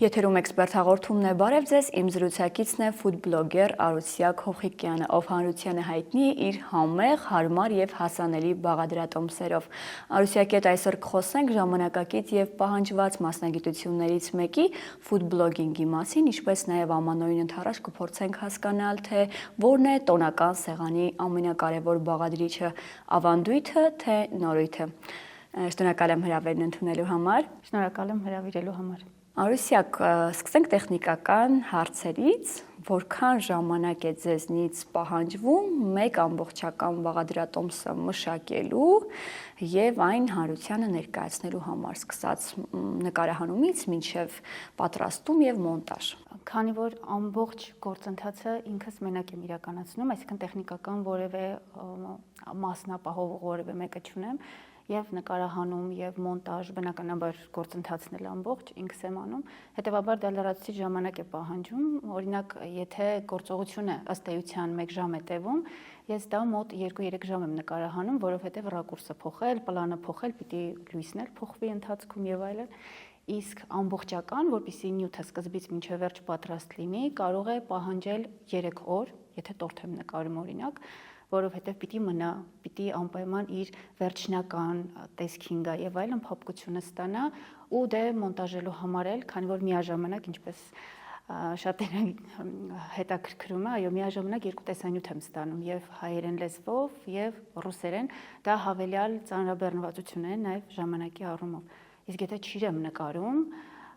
Եթերում էքսպերտ հաղորդումն է, բարև ձեզ, իմ զրուցակիցն է ֆուդբլոգեր Արուսյա Քոխիկյանը, ով հանրությանը հայտնի է իր համեղ, հարմար և հասանելի բաղադրատոմսերով։ Արուսյակի հետ այսօր կխոսենք ժամանակակից և պահանջված մասնագիտություններից մեկի ֆուդբլոգինգի մասին, ինչպես նաև ամանորին ընդառաջ կփորձենք հասկանալ, թե որն է տոնական սեղանի ամենակարևոր բաղադրիչը՝ ավանդույթը, թե նորույթը։ Շնորհակալ եմ հրավերն ընդունելու համար։ Շնորհակալ եմ հրավիրելու համար։ Արուսյակ, սկսենք տեխնիկական հարցերից, որքան ժամանակ է ձեզնից պահանջվում մեկ ամբողջական բաղադրատոմսը մշակելու և այն հանրությանը ներկայացնելու համար, սկսած նկարահանումից մինչև պատրաստում և մոնտաժ։ Քանի որ ամբողջ գործընթացը ինքս մենակ եմ իրականացնում, այսինքն տեխնիկական որևէ մասնապահով որևէ մեկը չունեմ, և նկարահանում և մոնտաժ, բնականաբար գործընթացն էլ ամբողջ ինքս եմ անում, հետևաբար դա լրացուցիչ ժամանակ է պահանջում, օրինակ եթե գործողությունը ըստ էության 1 ժամ է տևում, ես դա մոտ 2-3 ժամ եմ նկարահանում, որովհետև ռակուրսը փոխել, պլանը փոխել, պիտի լույսն էլ փոխվի ընթացքում և այլն, իսկ ամբողջական, որպեսզի նյութը սկզբից մինչև վերջ պատրաստ լինի, կարող է պահանջել 3 օր, եթե տորթ եմ նկարում օրինակ, որովհետև պիտի մնա, պիտի անպայման իր վերջնական տեսքին գա եւ այլն փափկությունը ստանա ու դե մոնտաժելու համար էլ, քանի որ միաժամանակ ինչպես շատերը հետաքրքրում է, այո, միաժամանակ 2 տեսանյութ եմ ստանում եւ հայերեն լեզվով եւ ռուսերեն, դա հավելյալ ծանրաբեռնվածություն է նաեւ ժամանակի առումով։ Իսկ եթե ճիշտ եմ նկարում,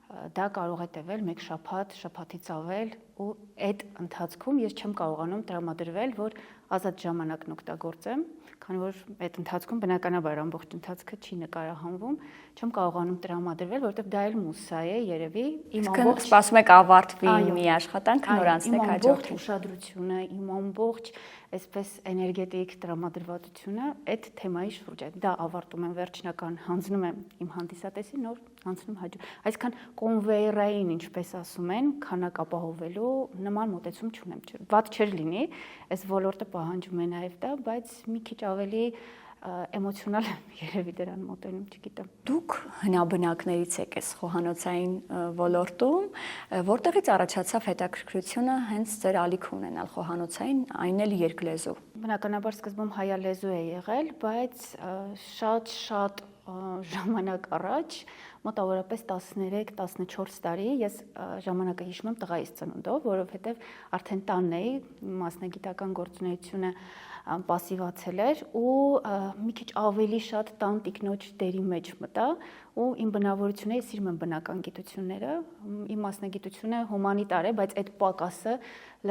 դա կարող է տևել 1 շաբաթ, շաբաթից ավել ու այդ ընթացքում ես չեմ կարողանում տրամադրվել, որ ազատ ժամանակն օգտագործեմ, քանի որ այդ ընթացքում բնականաբար ամբողջ ընթացքը չի նկարահանվում, չեմ կարողանում տրամադրվել, որովհետև դա էլ մուսա է երևի, իմ ամբողջ սպասում եք ավարտվի մի աշխատանք, նոր անցնեք հաջորդին։ Իմ ամբողջ ուշադրությունը, իմ ամբողջ այսպես էներգետիկ տրամադրվածությունը այդ թեմայի շուրջ է։ Դա ավարտում եմ վերջնական, հանձնում եմ իմ հանդիսատեսին, նոր անցնում հաջորդ։ Այսինքն կոնվեյերային, ինչպես ասում են, քանակ ապահովելու նման մոտեցում չունեմ։ Վատ չէր լինի, այս ոլորտը պահանջում է նաև դա, բայց մի քիչ ավելի էմոցիոնալ եմ երևի դրան մոտենում, չգիտեմ։ Դուք հնաբնակներից եք այս խոհանոցային ոլորտում, որտեղից առաջացավ հետաքրքրությունը հենց ձեր ալիք ունենալ խոհանոցային, այն էլ երկլեզու։ Բնականաբար սկզբում հայալեզու է եղել, բայց շատ ժամանակ առաջ, մոտավորապես 13-14 տարի, ես ժամանակը հիշում եմ տղայիս ծնունդով, որովհետև արդեն տանն էի, մասնագիտական գործունեությունը պասիվացել էր ու մի քիչ ավելի շատ տան տիկնոջ դերի մեջ մտա ու իմ բնավորությունը, ես սիրում եմ բնական գիտությունները, իմ մասնագիտությունը հումանիտար է, բայց այդ պակասը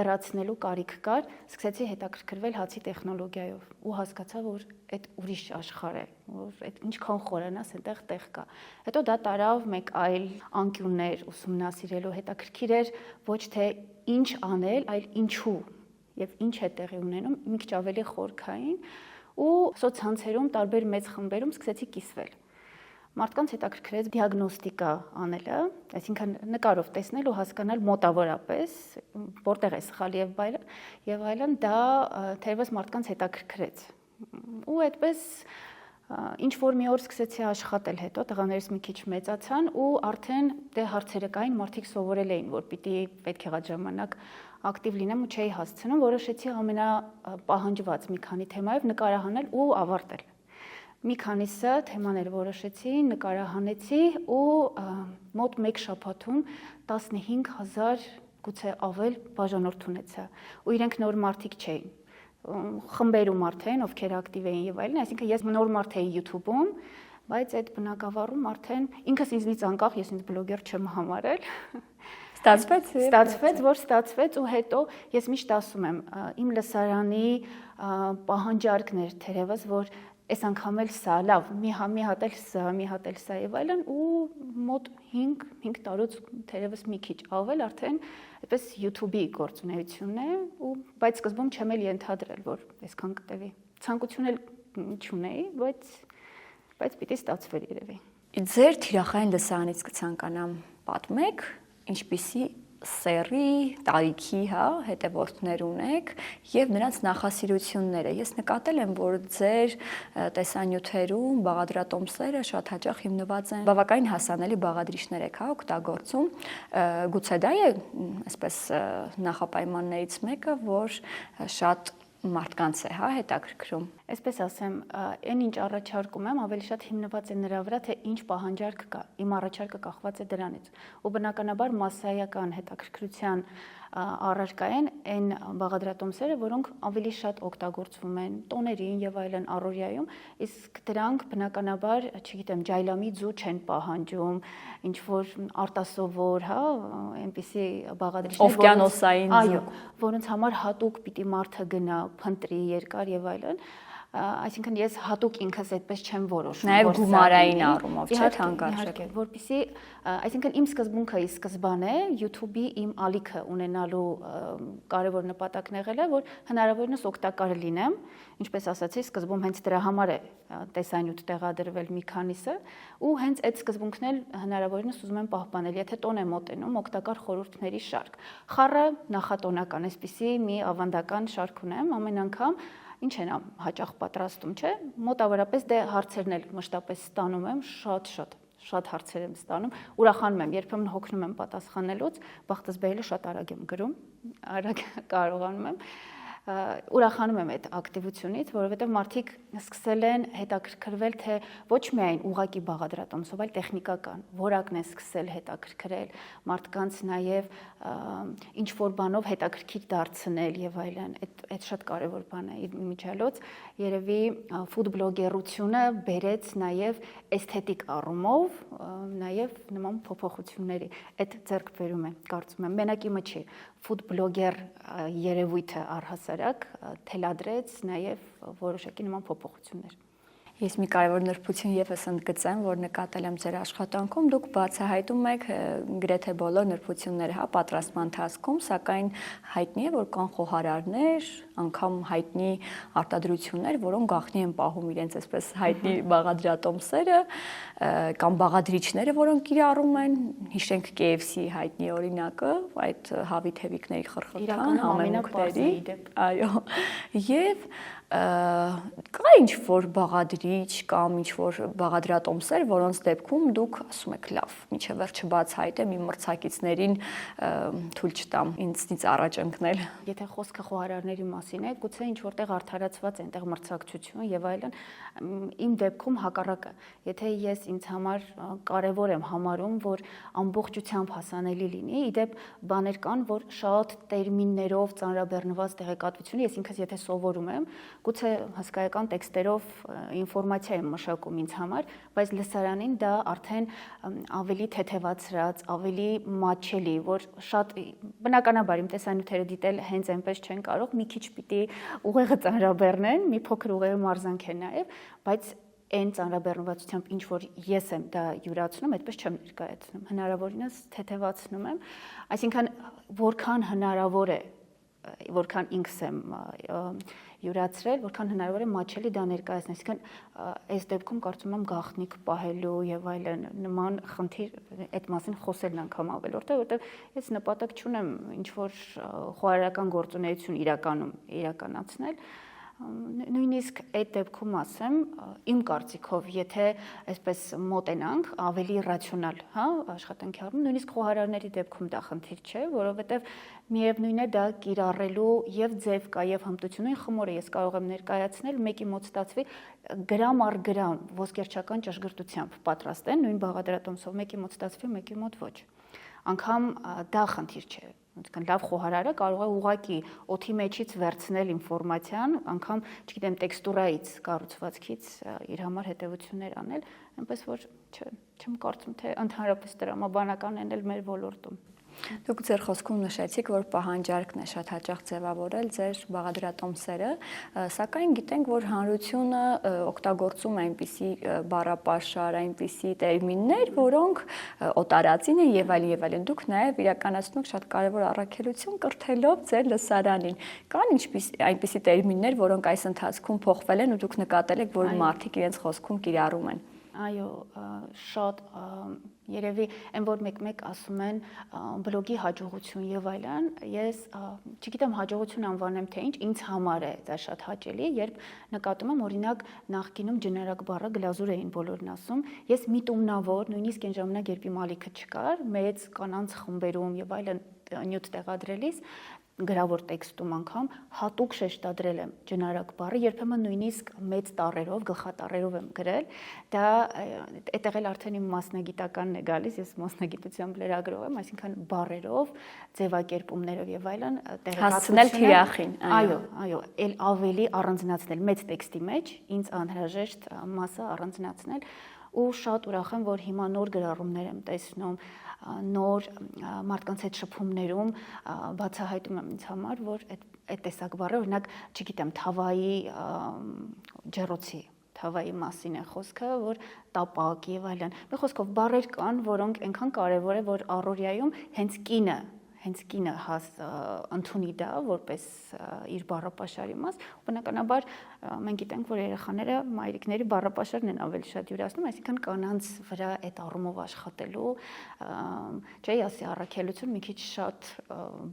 լրացնելու կարիք կար, սկսեցի հետաքրքրվել հացի տեխնոլոգիայով ու հասկացա, որ այդ ուրիշ աշխարհ է, որ այդ ինչքան խորանաս այնտեղ տեղ կա։ Հետո դա տարավ մեկ այլ անկյուններ ուսումնասիրելու, հետաքրքիր էր ոչ թե ինչ անել, այլ ինչու եւ ինչ է տեղի ունենում, մի քիչ ավելի խորքային ու սոցցանցերում տարբեր մեծ խմբերում սկսեցի կիսվել։ Մարդկանց հետաքրքրեց դիագնոստիկա անելը, այսինքն նկարով տեսնել ու հասկանալ մոտավորապես որտեղ է սխալ եւ այլն, դա թերևս մարդկանց հետաքրքրեց։ Ու այդպես ինչ որ մի օր սկսեցի աշխատել, հետո տղաներս մի քիչ մեծացան ու արդեն դե հարցերը կային, մարդիկ սովորել էին, որ պետք եղած ժամանակ ակտիվ լինեմ ու չէի հասցնում, որոշեցի ամենապահանջված մի քանի թեմայով նկարահանել ու ավարտել։ Մի քանիսը թեմաներ որոշեցի, նկարահանեցի ու մոտ 1 շաբաթում 15000 գուցե ավել բաժանորդ ունեցա։ Ու իրենք նոր մարդիկ չէին։ Խմբերում արդեն, ովքեր ակտիվ էին եւ այլն, այսինքն ես նոր մարդ էի YouTube-ում, բայց այդ բնակավարում արդեն ինքս ինձնից անկախ, ես ինձ բլոգեր չեմ համարել։ Ստացվեց ու հետո ես միշտ ասում եմ, իմ լսարանի պահանջարկն էր թերևս, որ այս անգամ էլ սա, լավ, մի հատ էլ սա եւ այլն ու մոտ 5 տարուց թերևս մի քիչ ավել արդեն այդպես YouTube-ի գործունեությունն է ու բայց սկզբում չեմ էլ ենթադրել, որ այսքան կտևի։ Ցանկություն էլ չունեի, բայց պիտի ստացվեր երևի։ Ձեր թիրախային լսարանից կցանկանամ պատմեք, ինչպիսի սերի, տարիքի, հետևորդներ ունեք եւ նրանց նախասիրությունները։ Ես նկատել եմ, որ ձեր տեսանյութերում բաղադրատոմսերը շատ հաճախ հիմնված են բավականին հասանելի բաղադրիչներ եք, օգտագործում։ Գուցե դա է, այսպես նախապայմաններից մեկը, որ շատ մարդկանց է, հետաքրքրում։ Այսպես ասեմ, այն ինչ առաջարկում եմ, ավելի շատ հիմնված է նրա վրա, թե ինչ պահանջարկ կա։ Իմ առաջարկը կախված է դրանից։ Ու բնականաբար մասսայական հետաքրքրության առարկա են այն բաղադրատոմսերը, որոնք ավելի շատ օգտագործվում են տոներին եւ այլն առօրյայում, իսկ դրանք բնականաբար, չգիտեմ, ջայլամի ձու չեն պահանջում, ինչ որ արտասովոր, այնպիսի բաղադրիչներ, օվկիանոսային ձու, որոնց համար հատուկ պիտի մարդը գնա, փնտրի երկար եւ այլն։ Այսինքն ես հատուկ ինքս այդպես չեմ որոշում։ Նաև գումարային առումով, չէ՞, թանկարժեք։ Որպեսզի, այսինքն իմ սկզբունքը ի սկզբանե YouTube-ի իմ ալիքը ունենալու կարևոր նպատակն եղել է, որ հնարավորինս օգտակար լինեմ, ինչպես ասացի, սկզբում հենց դրա համար է տեսանյութ տեղադրվել մի քանիսը, ու հենց այդ սկզբունքն էլ հնարավորինս ուզում եմ պահպանել, եթե տոն եմ մոտենում, օգտակար խորհուրդների շարք։ Խառը նախատոնական, այսպիսի մի ավանդական շարք ունեմ, ամեն անգամ ինչ են հաճախ պատրաստում, չէ՞։ Մոտավորապես դե հարցերն էլ մշտապես ստանում եմ, շատ հարցեր եմ ստանում, ուրախանում եմ, երբեմն հոգնում եմ պատասխանելուց, բախտս բերելը շատ արագ եմ գրում, արագ կարողանում եմ, ուրախանում եմ այդ ակտիվությունից, որովհետև մարդիկ սկսել են հետաքրքրվել, թե ոչ միայն ուղղակի բաղադրատոմսով, այլ տեխնիկական, որակն են սկսել հետաքրքրել, մարդկանց նաև ինչ որ բանով հետաքրքիր դարձնել եւ այլն, այդ շատ կարևոր բան է իմիջիալոց, երևի ֆուդ բլոգերությունը բերեց նաև էսթետիկ առումով, նաև նման փոփոխությունների, այդ ձեռքբերում է, կարծում եմ, մենակ իմը չի, ֆուդ բլոգեր երևույթը առհասարակ թելադրեց նաև որոշակի նման փոփոխություններ։ Ես մի կարևոր նրբություն եւս ընդգծեմ, որ նկատել եմ ձեր աշխատանքում, դուք բացահայտում եք գրեթե բոլոր նրբությունները, պատրաստման ընթացքում, սակայն հայտնի է, որ կան խոհարարներ, անգամ հայտնի արտադրություններ, որոնք գաղտնի են պահում իրենց այսպես հայտնի բաղադրատոմսերը, կամ բաղադրիչները, որոնք կիրառում են, հիշենք KFC-ի հայտնի օրինակը, այդ հավի թևիկների խրխրթան, համեմունքների, այո, եւ կա ինչ-որ բաղադրիչ կամ ինչ-որ բաղադրատոմսեր, որոնց դեպքում դուք ասում եք լավ, մինչև վերջ չբացահայտեմ, իմ մրցակիցներին թույլ չտամ ինձնից առաջ ընկնել։ Եթե խոսքը խոհարարների մասին է, գուցե ինչ-որտեղ արդարացված է այնտեղ մրցակցություն եւ այլն, իմ դեպքում հակառակը։ Եթե ես ինձ համար կարևոր եմ համարում, որ ամբողջությամբ հասանելի լինի, իդեպ բաներ կան, որ շատ տերմիններով ծանրաբեռնված տեղեկատվություն, ես ինքս եթե սովորում եմ, գուցե հսկայական տեքստերով ինֆորմացիա եմ մշակում ինձ համար, բայց լսարանին դա արդեն ավելի թեթևացրած, ավելի մատչելի, որ շատ բնականաբար իմ տեսանյութերը դիտել հենց այնպես չեն կարող, մի քիչ պիտի ուղեղը ծանրաբեռնեն, մի փոքր ուղեղի մարզանք է նաև, բայց այն ծանրաբեռնվածությամբ ինչ որ ես եմ դա յուրացնում, այդպես չեմ ներկայացնում, հնարավորինս թեթևացնում եմ, այսինքն որքան հնարավոր է, որքան ինքս եմ յուրացրել, որքան հնարավոր է մատչելի դա ներկայացնել, այսինքն այս դեպքում կարծում եմ գաղտնիք պահելու եւ այլն նման խնդիր այդ մասին խոսելն անգամ ավելորդ է, որովհետեւ ես նպատակ չունեմ ինչ որ խոհարարական գործունեություն իրականացնել, նույնիսկ այդ դեպքում ասեմ, իմ կարծիքով, եթե այսպես մոտենանք, ավելի ռացիոնալ, աշխատանքի առումով, նույնիսկ խոհարարների դեպքում դա խնդիր չէ, որովհետև միևնույն է դա կիրառելու եւ ձև կա եւ հմտությունային խմորը ես կարող եմ ներկայացնել, մեկի մոտ ստացվի գրամ առ գրամ ոսկերչական ճշգրտությամբ պատրաստեն, նույն բաղադրատոմսով մեկի մոտ ստացվի, մեկի մոտ ոչ։ Անկամ դա խնդիր չէ։ Այսինքն լավ խոհարարը կարող է ուղղակի օդի մեջից վերցնել ինֆորմացիան, անգամ, չգիտեմ, տեքստուրայից, կառուցվածքից իր համար հետևություններ անել, այնպես որ չեմ կարծում, թե ընդհանրապես տրամաբանական են էլ մեր ոլորտում։ Դուք ձեր խոսքում նշեցիք, որ պահանջարկն է շատ հաճախ ձևավորել ձեր բաղադրատոմսերը, սակայն գիտենք, որ հանրությունը օգտագործում է այնպիսի բառապաշար, այնպիսի տերմիններ, որոնք օտարածին են եւ այլն։ Դուք նաեւ իրականացնում եք շատ կարեւոր առաքելություն կրթելով ձեր լսարանին։ Կան այնպիսի տերմիններ, որոնք այս ընթացքում փոխվել են ու դուք նկատել եք, որ մարդիկ իրենց խոսքում կիրառում են։ Այո, շատ երևի այն որ մեկ-մեկ ասում են բլոգի հաջողություն եւ այլն, ես չգիտեմ հաջողություն անվանեմ թե ինչ, ինձ համար է դա շատ հաճելի, երբ նկատում եմ օրինակ նախկինում ջնարակ բառը գլազուր էին բոլորն ասում, ես միտումնավոր, նույնիսկ այն ժամանակ երբ իմ ալիքը չկար, մեծ կանանց խմբերում եւ այլն նյութ տեղադրելիս գրավոր տեքստում անգամ հատուկ շեշտադրել եմ ջնարակ բառը, երբեմն նույնիսկ մեծ տառերով, գլխատառերով եմ գրել, դա այդտեղ էլ արդեն իմ մասնագիտականն է գալիս, ես մասնագիտությամբ լրագրող եմ, այսինքն բառերով, ձևակերպումներով եւ այլն հասցնել թիրախին, այո, էլ ավելի առանձնացնել մեծ տեքստի մեջ, ինձ անհրաժեշտ մասը առանձնացնել ու շատ ուրախ եմ, որ հիմա նոր գրառումներ եմ տեսնում, նոր մարդկանց հետ շփումներում բացահայտում եմ ինձ համար, որ այդ տեսակ բառը, օրինակ, չգիտեմ, թավայի ջեռոցի թավայի մասին է խոսքը, որ տապակ եւ այլն։ Մի խոսքով բառեր կան, որոնք այնքան կարեւոր է, որ առօրյայում հենց կինը ընդունի դա որպես իր բառապաշարի մաս, բնականաբար մենք գիտենք, որ երեխաները մայրիկների բառապաշարն են ավելի շատ յուրացնում, այսինքն կանանց վրա այդ առումով աշխատելու, չէ, ասի առաքելություն մի քիչ շատ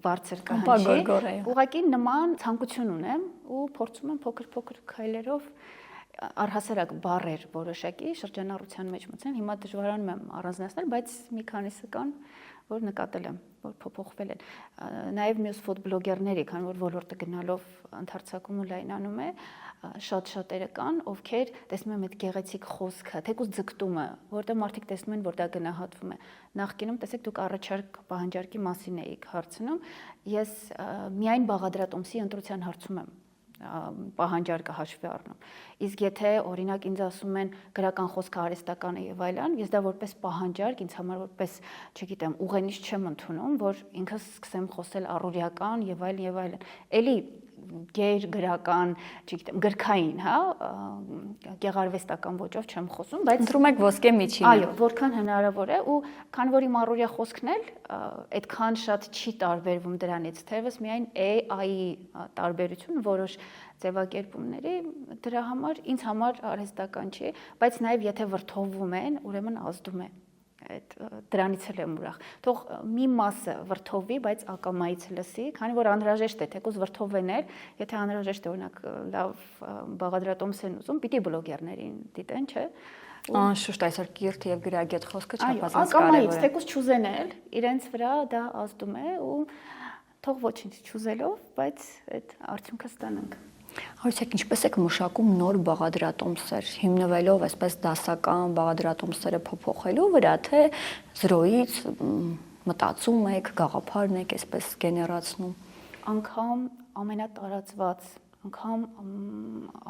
բարձր կհնչի։ Ուղղակի նման ցանկություն ունեմ ու փորձում եմ փոքր-փոքր քայլերով առհասարակ բառեր որոշակի շրջանառության մեջ մտցնել, հիմա դժվարանում եմ առանձնացնել, բայց մի քանիսը կան, որ նկատել եմ, որ փոփոխվել են։ Նաև մյուս ֆուդ-բլոգերների, քանի որ ոլորտը գնալով ընդարձակում ու լայնանում է, շատ-շատերը կան, ովքեր տեսնում են այդ գեղեցիկ խոսքը, թեկուզ ձգտումը, որտեղ մարդիկ տեսնում են, որ դա գնահատվում է։ Նախկինում տեսեք դուք առաջարկ պահանջարկի մասին էիք հարցնում, ես միայն բաղադրատոմսի ընտրության հարցում եմ պահանջարկը հաշվի առնում։ Իսկ եթե օրինակ ինձ ասում են գրական խոսքը արհեստական է եւ այլն, ես դա որպես պահանջարկ ինձ համար որպես, չգիտեմ, ուղենիշ չեմ ընդունում, որ ինքս սկսեմ խոսել առօրյական եւ այլն։ Էլի գեր գրական, չգիտեմ, գրքային, հա, գեղարվեստական ոճով չեմ խոսում, բայց ընտրում եք ոսկե միջինը։ Այո, որքան հնարավոր է ու քանի որ իմ առօրյա խոսքն էլ այդքան շատ չի տարբերվում դրանից, թեևս միայն AI-ի տարբերություն որոշ ձևակերպումների դրա համար ինձ համար արհեստական չի, բայց նաև եթե վրթովվում են, ուրեմն ազդում է։ Դրանից էլ եմ ուրախ։ Թող մի մասը վրթովի, բայց ակամայից լսի, քանի որ անհրաժեշտ է, թեկուզ վրթովեն էլ, եթե անհրաժեշտ է, օրինակ, լավ բաղադրատոմս են ուզում, պիտի բլոգերներին դիտեն, չէ՞։ Անշուշտ այսօր կիրթ եւ գրագետ խոսքը չափազանց կարևոր է։ Ակամայից, թեկուզ չուզեն էլ, իրենց վրա դա ազդում է ու թող ոչինչ չուզելով, բայց այդ արդյունքը ստանանք։ Հարուսյակ, ինչպես եք մշակում նոր բաղադրատոմսեր, հիմնվելով այսպես դասական բաղադրատոմսերը փոփոխելու վրա, թե զրոյից մտածում եք, գաղափարն եք այսպես գեներացնում։ Անգամ ամենատարածված, անգամ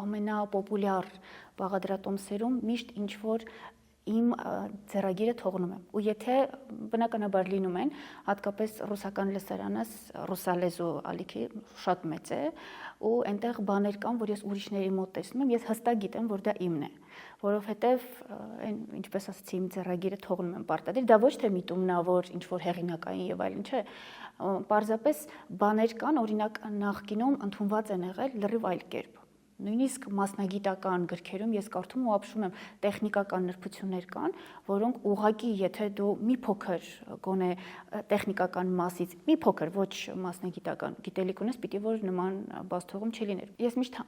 ամենապոպուլյար բաղադրատոմսերում միշտ ինչ որ իմ ձեռագիրը թողնում եմ ու եթե բնականաբար լինում են հատկապես ռուսական լսարանս ռուսալեզու ալիքի շատ մեծ է ու այնտեղ բաներ կան որ ես ուրիշների մոտ տեսնում եմ ես հստակ գիտեմ որ դա իմն է որովհետև այն ինչպես ասացի իմ ձեռագիրը թողնում եմ պարտադիր դա ոչ թե միտումնավոր ինչ որ հեղինակային եւ այլն չէ պարզապես բաներ կան օրինակ նախկինում ընդունված են եղել լրիվ այլ կերպ նույնիսկ մասնագիտական գրքերում ես կարդում ու ապշում եմ տեխնիկական նրբություններ կան, որոնք ուղղակի եթե դու մի փոքր գոնե տեխնիկական մասից մի փոքր ոչ մասնագիտական գիտելիք ունես, պիտի որ նման բացթողում չլիներ։ Ես միշտ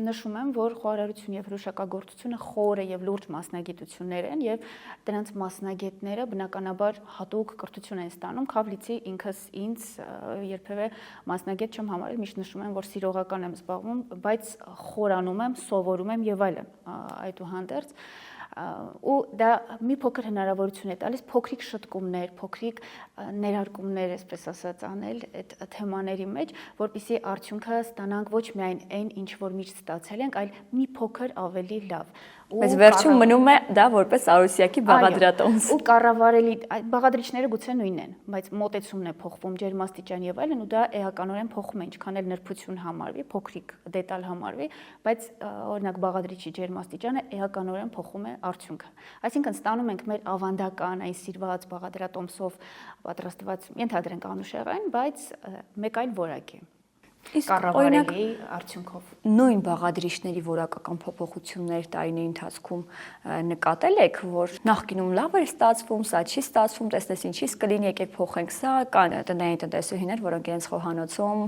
նշում եմ, որ խոհարարություն եւ հրուշակագործությունը խորը եւ լուրջ մասնագիտություններ են եւ դրանց մասնագետները բնականաբար հատուկ կրթություն են ստանում, քավլիցի ինքս ինձ երբևէ մասնագետ չեմ համարել, միշտ նշում եմ, որ սիրողական եմ զբաղվում, բայց խորանում եմ, սովորում եմ եւ այլն այդուհանդերձ ու դա մի փոքր հնարավորություն է տալիս փոքրիկ շտկումներ, փոքրիկ ներարկումներ, այսպես ասած, անել այդ թեմաների մեջ, որպեսզի արդյունքը ստանանք ոչ միայն այն, ինչ որ միշտ ստացել ենք, այլ մի փոքր ավելի լավ։ Բայց վերջում մնում է դա որպես Արուսյակի բաղադրատոմս։ Ու կառավարելի բաղադրիչները գուցե նույնն են, բայց մոտեցումն է փոխվում, ջերմաստիճան եւ այլն ու դա էականորեն փոխում է, ինչքան էլ նրբություն համարվի, փոքրիկ դետալ համարվի, բայց օրինակ բաղադրիչի ջերմաստիճանը էականորեն փոխում է արդյունքը։ Այսինքն ստանում ենք մեր ավանդական այն սիրված բաղադրատոմսով պատրաստված, ենթադրենք անուշեղային, բայց մեկ այլ որակ է։ կառավարելի արդյունքով։ Նույն բաղադրիչների որակական փոփոխություններ տարիների ընթացքում նկատել եք, որ նախկինում լավ էր ստացվում, սա չի ստացվում, տեսնես ինչի՞ս կլինի, եկեք փոխենք սա, կան տնային տնտեսուհիներ, որոնք իրենց խոհանոցում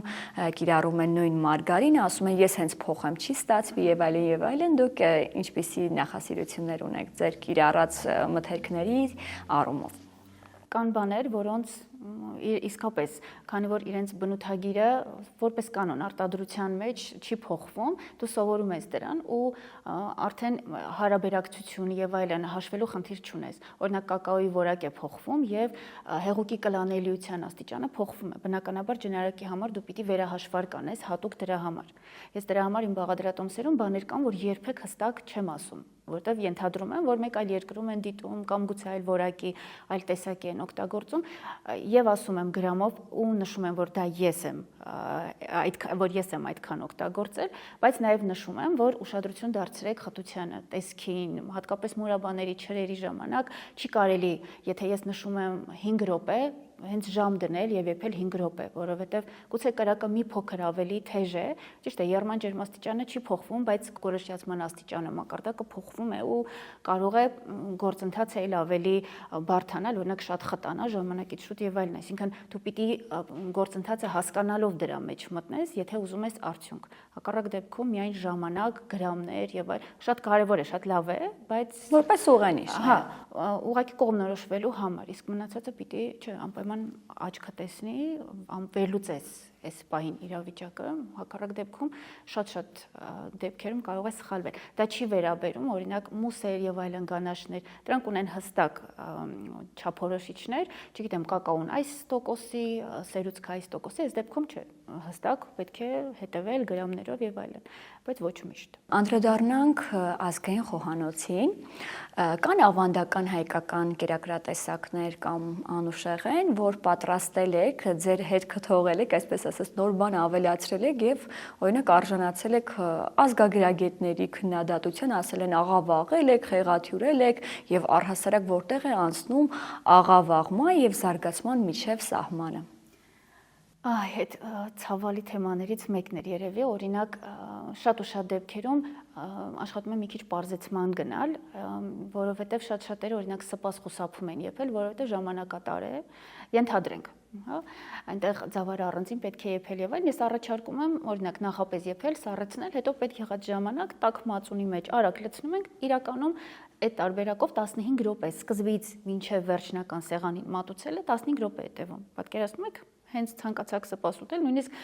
կիրառում են նույն մարգարինը, ասում են ես հենց փոխեմ, չի ստացվի եւ այլն, դուք ինչպիսի նախասիրություններ ունեք ձեր կիրառած մթերքների առումով։ Կան բաներ, որոնց իսկապես, քանի որ իրենց բնութագիրը որպես կանոն արտադրության մեջ չի փոխվում, դու սովորում ես դրան ու արդեն հարաբերակցություն եւ այլն հաշվելու խնդիր չունես։ Օրինակ կակաոյի որակ է փոխվում եւ հեղուկի կլանելիության աստիճանը փոխվում է։ Բնականաբար ջնարակի համար դու պիտի վերահաշվար կանես հատուկ դրա համար։ Ես դրա համար իմ բաղադրատոմսերում բաներ կան, որ երբեք հստակ չեմ ասում, որտեվ ենթադրում եմ, որ մեկ այլ երկրում են դիտում կամ գուցե այլ որակի, այլ տեսակի են օգտագործում եւ ասում եմ գրամով ու նշում եմ, որ դա ես եմ այդքան օգտագործել, բայց նաեւ նշում եմ, որ ուշադրություն դարձրեք խտությանը, տեսքին, հատկապես մուրաբաների չրերի ժամանակ չի կարելի, եթե ես նշում եմ 5 րոպե, հենց ժամ դնել եւ եփել 5 րոպե, որովհետեւ գուցե կրակը մի փոքր ավելի թեժ է, ճիշտ է, եռման ջերմաստիճանը չի փոխվում, բայց կորոշյացման աստիճանը մակարդակը փոխվում է ու կարող է գործընթացը այլ ավելի բարդանալ, օրինակ շատ խտանա ժամանակից շուտ եւ այլն, այսինքն դու պիտի գործընթացը հասկանալով դրա մեջ մտնես, եթե ուզում ես արդյունք։ Հակառակ դեպքում միայն ժամանակ, գրամներ եւ այլ, շատ կարեւոր է, շատ լավ է, բայց որպես ուղենիշ, հա, ուղղակի կողմնորոշվելու համար, իսկ մնացածը պիտի, չէ, անպայման աչքը տեսնի, վերլուծես այս պահին իրավիճակը, հակառակ դեպքում շատ դեպքերում կարող է սխալվել։ Դա չի վերաբերում, օրինակ մուսեր եւ այլն գանաշներ, դրանք ունեն հստակ չափորոշիչներ, չգիտեմ, կակաոն այս տոկոսի, սերուցքը այս տոկոսի, այս դեպքում չէ, հստակ պետք է հետևել գրամներով եւ այլն, բայց ոչ միշտ։ Անդրադառնանք ազգային խոհանոցին, կան ավանդական հայկական կերակրատեսակներ կամ անուշեղեն, որ պատրաստել եք, ձեր հետքը թողել եք, այսպես ասած, նոր բան ավելացրել եք եւ օրինակ արժանացել եք ազգագրագետների քննադատության, ասել են աղավաղել եք, խեղաթյուրել եք եւ առհասարակ որտեղ է անցնում աղավաղման եւ զարգացման միջև սահմանը։ Այդ ցավալի թեմաներից մեկն էր երևի, օրինակ շատ ու շատ դեպքերում աշխատում եմ մի քիչ պարզեցման գնալ, որովհետև շատ-շատերը օրինակ սպաս խուսափում են եփել, որովհետև ժամանակատար է, ենթադրենք, հա, այնտեղ ծավալը առանձին պետք է եփել եւ այլն, ես առաջարկում եմ օրինակ նախապես եփել, սառեցնել, հետո պետք եղած ժամանակ տաք մածունի մեջ արագ լցնում ենք, իրականում այդ տարբերակով 15 րոպե սկզբից մինչև վերջնական սեղանին մատուցելը 15 րոպե է տևում։ Պատկերացնում եք, հենց ցանկացած սպաս ուտել, նույնիսկ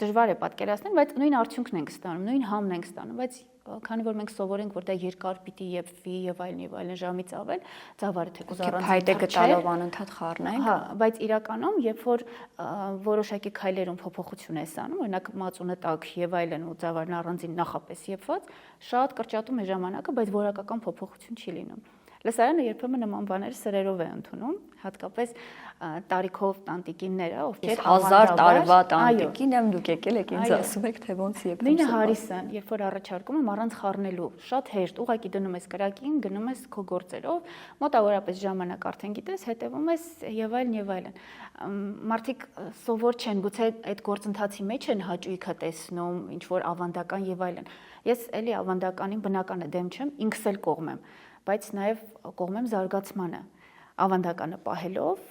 դժվար է պատկերացնել, բայց նույն արդյունքն ենք ստանում, նույն համն ենք ստանում, բայց քանի որ մենք սովորենք, որ դա երկար պիտի եփվի եւ այլն ժամից ավել, ծավալը թեկուզ առանց փայտե գտալով անընդհատ խառնենք։ Հա, բայց իրականում, երբ որ որոշակի քայլերում փոփոխություն է անում, օրինակ մածունը տաք եւ այլն ու ծավալն առանձին նախապես եփված, շատ կրճատում է ժամանակը, բայց որակական փոփոխություն չի լինում։ Լսարանը երբեմն նման բաները սրերով է ընդունում, հատկապես տարիքով տանտիկինները, ովքեր 1000 տարվա տանտիկին եմ, դուք եկել եք ինձ ասում եք, թե ոնց եփեմ։ Նույնը հարիսան, երբ որ առաջարկում եմ առանց խառնելու, շատ հեշտ, ուղղակի դնում ես կրակին, գնում ես քո գործերով, մոտավորապես ժամանակ արդեն գիտես, հետևում ես եւ այլն։ Մարդիկ սովոր չեն, գուցե այդ գործընթացի մեջ են հաճույքը տեսնում, ինչ որ ավանդական եւ այլն։ Ես էլի ավանդականին բնական է դեմ չեմ, ինքս էլ կողմեմ, բայց նաև կողմեմ զարգացմանը, ավանդականը պահելով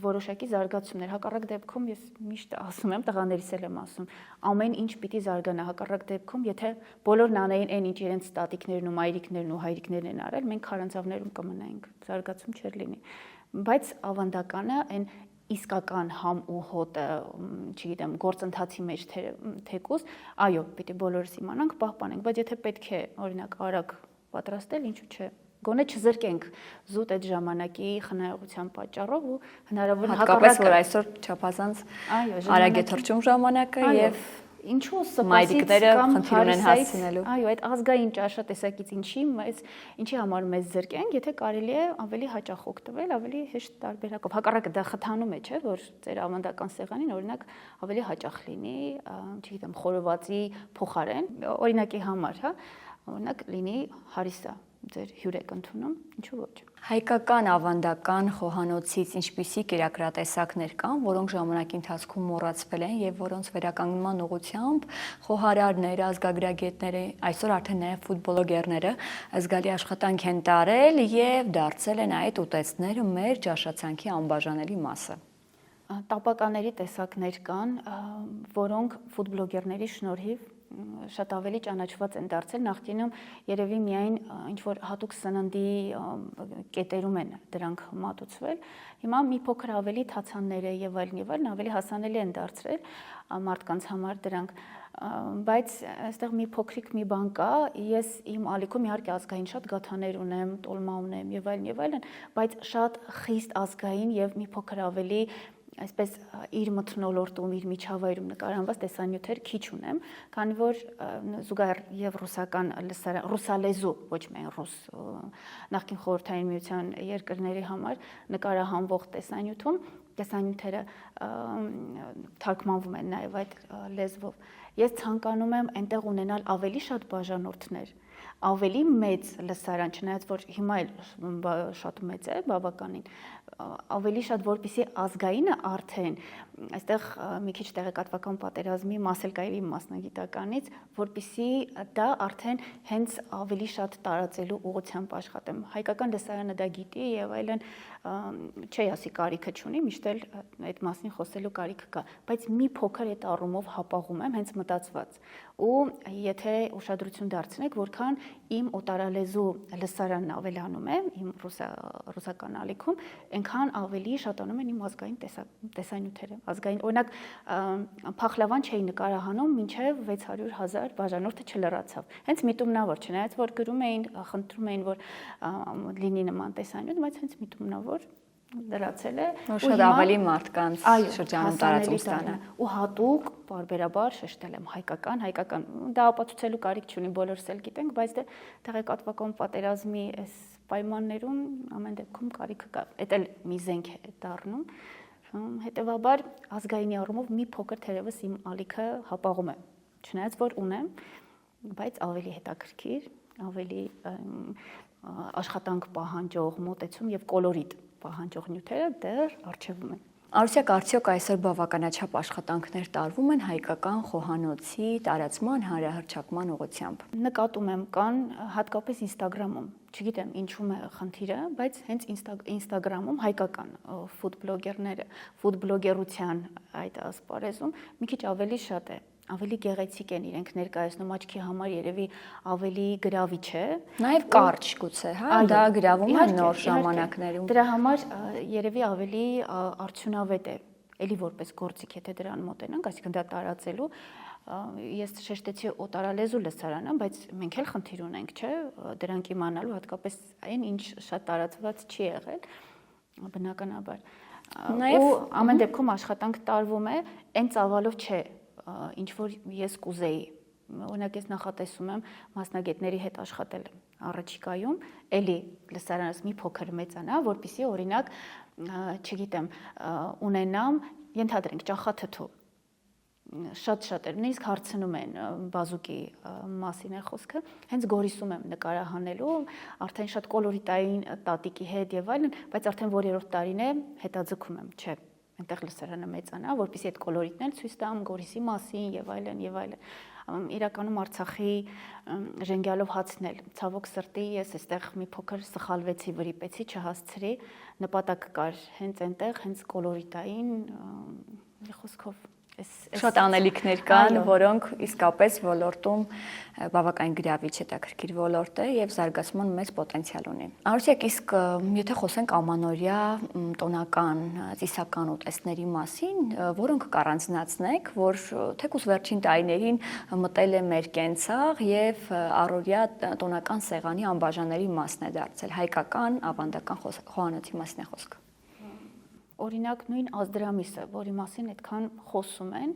որոշակի զարգացումներ, հակառակ դեպքում ես միշտ ասում եմ, տղաներիս էլ եմ ասում, ամեն ինչ պիտի զարգանա, հակառակ դեպքում, եթե բոլորն անեին այն ինչ իրենց տատիկներն ու մայրիկներն ու հայրիկներն են արել, մենք քարանձավներում կմնայինք, զարգացում չէր լինի, բայց ավանդականը այն իսկական համ ու հոտը, չգիտեմ, գործընթացի մեջ թեկուզ, այո, պիտի բոլորս իմանանք, պահպանենք, բայց եթե պետք է, օրինակ, արագ պատրաստել, ինչու՞ չէ։ Գոնե չզրկենք զուտ այդ ժամանակի խնայողության պատճառով ու հնարավոր հատկապես որ այսօր չափազանց արագ է թռչում ժամանակը եւ ինչու սպասից կամ խնդիր ունեն հասցնելու։ Այո, այդ ազգային ճաշատեսակից ինչի համար մեզ զրկենք, եթե կարելի է ավելի հաճախ օգտվել, ավելի հեշտ տարբերակով։ Հակառակը դա խթանում է, չէ, որ ձեր ավանդական սեղանին օրինակ ավելի հաճախ լինի, չգիտեմ, խորովածի փոխարեն, օրինակի համար, հա, օրինակ լինի հարիսա։ ձեր հյուր եք ընդունում, ինչու ոչ։ Հայկական ավանդական խոհանոցից ինչպիսի կերակրատեսակներ կան, որոնք ժամանակի ընթացքում մոռացվել են եւ որոնց վերականգնման ուղղությամբ խոհարարները, ազգագրագետները, այսօր արդեն նաեւ ֆուտբոլոգերները զգալի աշխատանք են տարել եւ դարձել են այդ ուտեստները մեր ճաշացանքի անբաժանելի մասը։ Տապականների տեսակներ կան, որոնք ֆուտբոլոգերների շնորհիվ շատ ավելի ճանաչված են դարձել, նախկինում երևի միայն ինչ որ հատուկ սննդի կետերում են դրանք մատուցվել, հիմա մի փոքր ավելի թացանները եւ այլն ավելի հասանելի են դարձրել մարդկանց համար դրանք, բայց այստեղ մի փոքրիկ մի բան կա, ես իմ ալիքում իհարկե ազգային շատ գաթաներ ունեմ, տոլմա ունեմ եւ այլն, բայց շատ խիստ ազգային եւ մի փոքր ավելի այսպես իր մթնոլորտում, իր միջավայրում նկարահանված տեսանյութեր քիչ ունեմ, քանի որ զուգահեռ եւ ռուսական ռուսալեզու, ոչ միայն ռուս նախկին խորհրդային միության երկրների համար նկարահանվող տեսանյութերը թարգմանվում են նաեւ այդ լեզվով։ Ես ցանկանում եմ այնտեղ ունենալ ավելի շատ բաժանորդներ, ավելի մեծ լսարան, չնայած որ հիմա էլ շատ մեծ է բավականին, ավելի շատ որպեսզի ազգայինը արդեն այստեղ մի քիչ տեղեկատվական պատերազմի մասել կարելի մասնագիտականից, որպեսզի դա արդեն հենց ավելի շատ տարածելու ուղղությամբ աշխատեմ։ Հայկական լսարանը դա գիտի եւ այլն, չի ասի կարիքը չունի, միշտ էլ այդ մասին խոսելու կարիքը կա, բայց մի փոքր այդ առումով հապաղում եմ հենց մտածված։ Ու եթե ուշադրություն դարձնեք, որքան իմ օտարալեզու լսարանն ավելանում է իմ ռուսական ալիքում, այնքան ավելի շատանում են իմ ազգային տեսանյութերը։ Ազգային, օրինակ, փախլավան չէի նկարահանում, մինչև 600,000 բաժանորդը չլրացավ։ Հենց միտումնավոր, չնայած որ գրում էին, խնդրում էին, որ լինի նման տեսանյութ, բայց հենց միտումնավոր լրացել է։ Շատ ավելի մարդկանց շրջանում տարածում ստանա։ Ու հատուկ բարբերաբար շեշտել եմ հայկական, դա ապացուցելու կարիք չունի, բոլորս էլ գիտենք, բայց դե տեղեկատվական պատերազմի այս պայմաններում ամեն դեպքում կարիքը կա։ Դա էլ մի զենք է դառնում։ Հետևաբար ազգայինի առումով մի փոքր թերևս իմ ալիքը հապաղում է, չնայած որ ունեմ, բայց ավելի հետաքրքիր, ավելի աշխատանք պահանջող մոտեցում եւ կոլորիտ պահանջող նյութերը դեռ առջևում են։ Արուսյակ, արդյոք այսօր բավականաչափ աշխատանքներ տարվում են հայկական խոհանոցի տարածման հանրահռչակման ուղղությամբ։ Նկատում եմ կան հատկապես Instagram-ում, չգիտեմ ինչու է խնդիրը, բայց հենց Instagram-ում հայկական ֆուդբլոգերները, ֆուդբլոգերության այդ ասպարեզում մի քիչ ավելի շատ է, ավելի գեղեցիկ են իրենք ներկայացնում, աչքի համար երևի ավելի գրավիչ է։ Նաև կարճ գուցե, հա, դա գրավում է նոր ժամանակներում։ Դրա համար երևի ավելի արդյունավետ է, էլի որպես գործիք, եթե դրան մոտենանք, այսինքն դա տարածելու։ Ես շեշտեցի օտարալեզու լսարանը, բայց մենք էլ խնդիր ունենք, չէ՞, դրանք իմանալու, հատկապես այն, ինչ շատ տարածված չի եղել, բնականաբար։ Ու ամեն դեպքում աշխատանք տարվում է, այն ծավալով չէ, ինչ որ ես կուզեի, օրինակ ես նախատեսում եմ մասնագետների հետ աշխատել առաջիկայում, էլի լսարանս մի փոքր մեծանա, որպեսզի օրինակ, չգիտեմ, ունենամ, ենթադրենք ճախաթթու, շատ էր, նույնիսկ հարցնում են բազուկի մասին է խոսքը, հենց Գորիսում եմ նկարահանելու, արդեն շատ կոլորիտային տատիկի հետ եւ այլն, բայց արդեն որերորդ տարին է հետաձգում եմ, չէ, այնտեղ լսարանը մեծանա, որպեսզի այդ կոլորիտն էլ ցույց տամ Գորիսի մասին եւ այլն եւ այլն։ Իրականում Արցախի ժենգյալով հացնել, ցավոք սրտի ես այստեղ մի փոքր սխալվեցի, վրիպեցի, չհասցրի, նպատակ կար հենց այնտեղ, հենց կոլորիտային, խոսքով Շատ անելիքներ կան, որոնք իսկապես ոլորտում բավական գրավիչ հետաքրքիր ոլորտ է եւ զարգացման մեծ պոտենցիալ ունի։ Արուսյակ, իսկ եթե խոսենք ամանորյա տոնական ծիսական ուտեստների մասին, որոնք կառանձնացնեք, որ թեկուզ վերջին տարիներին մտել է մեր կենցաղ եւ առօրյա տոնական սեղանի անբաժանելի մասն է դարձել, հայկական ավանդական խոհանոցի մասն է խոսքը։ Օրինակ նույն ազդրամիսը, որի մասին այդքան խոսում են,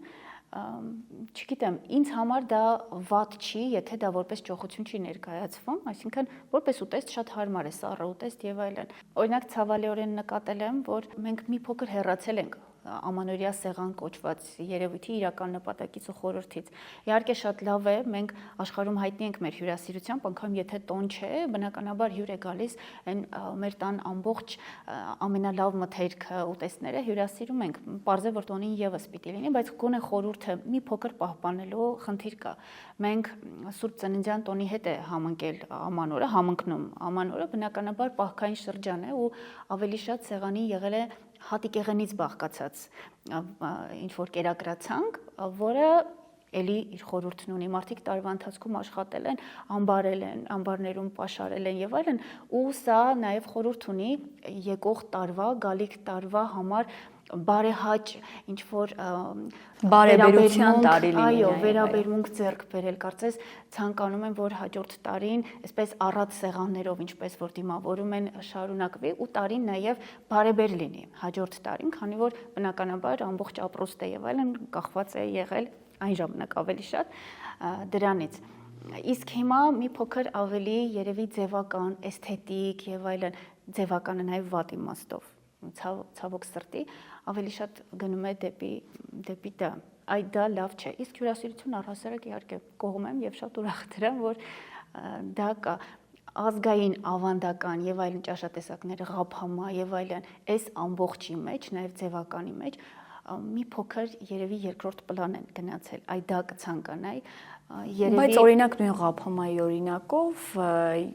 չգիտեմ, ինձ համար դա վատ չի, եթե դա որպես ճոխություն չի ներկայացվում, այսինքն որպես ուտեստ շատ հարմար է, սառը ուտեստ եւ այլն։ Օրինակ ցավալիորեն նկատել եմ, որ մենք մի փոքր հեռացել ենք ամանորյա սեղան կոչված երևույթի իրական նպատակից ու խորհրդից։ Իհարկե շատ լավ է, մենք աշխարհում հայտնի ենք մեր հյուրասիրությամբ, անգամ եթե տոն չէ, բնականաբար հյուր է գալիս, այն մեր տան ամբողջ ամենալավ մթերքը ուտեստները հյուրասիրում ենք։ Պարզ է, որ տոնին եւս պիտի լինի, բայց գոնե խորհուրդը մի փոքր պահպանելու խնդիր կա։ Մենք Սուրբ Ծննդյան տոնի հետ է համընկել ամանորը, համընկնում ամանորը, բնականաբար պահքային շրջան է ու ավելի շատ սեղանի եղել է հատիկեղենից բաղկացած ինչ որ կերակրացանք, որը էլի իր խորհուրդն ունի, մարդիկ տարվա ընթացքում աշխատել են, ամբարել են, ամբարներում պաշարել են եւ այլն, ու սա նաեւ խորհուրդ ունի եկող տարվա, գալիք տարվա համար բարեհաճ ինչ որ բարեբերության տարի լինի, այո, վերաբերմունք ձեռք բերել, կարծես ցանկանում են, որ հաջորդ տարին այսպես առատ սեղաններով, ինչպես որ դիմավորում են, շարունակվի ու տարին նաև բարեբեր լինի հաջորդ տարին, քանի որ բնականաբար ամբողջ ապրոստը եւ այլն կախված է եղել այն ժամանակ ավելի շատ դրանից։ Իսկ հիմա մի փոքր ավելի երևի ձևական, էսթետիկ եւ այլն, ձևականը նաև վատ իմաստով, ցավոք սրտի, ավելի շատ գնում է դեպի դա։ Այդ դա լավ չէ։ Իսկ հյուրասիրություն առհասարակ իհարկե կողմ եմ եւ շատ ուրախ դրամ, որ դա կա ազգային ավանդական եւ այլն ճաշատեսակներ, ղափամա եւ այլն, այս ամբողջի մեջ, նաեւ ձևականի մեջ մի փոքր երևի երկրորդ պլան են գնացել, այ դա կցանկանայի երևի։ Բայց օրինակ նույն ղափամայի օրինակով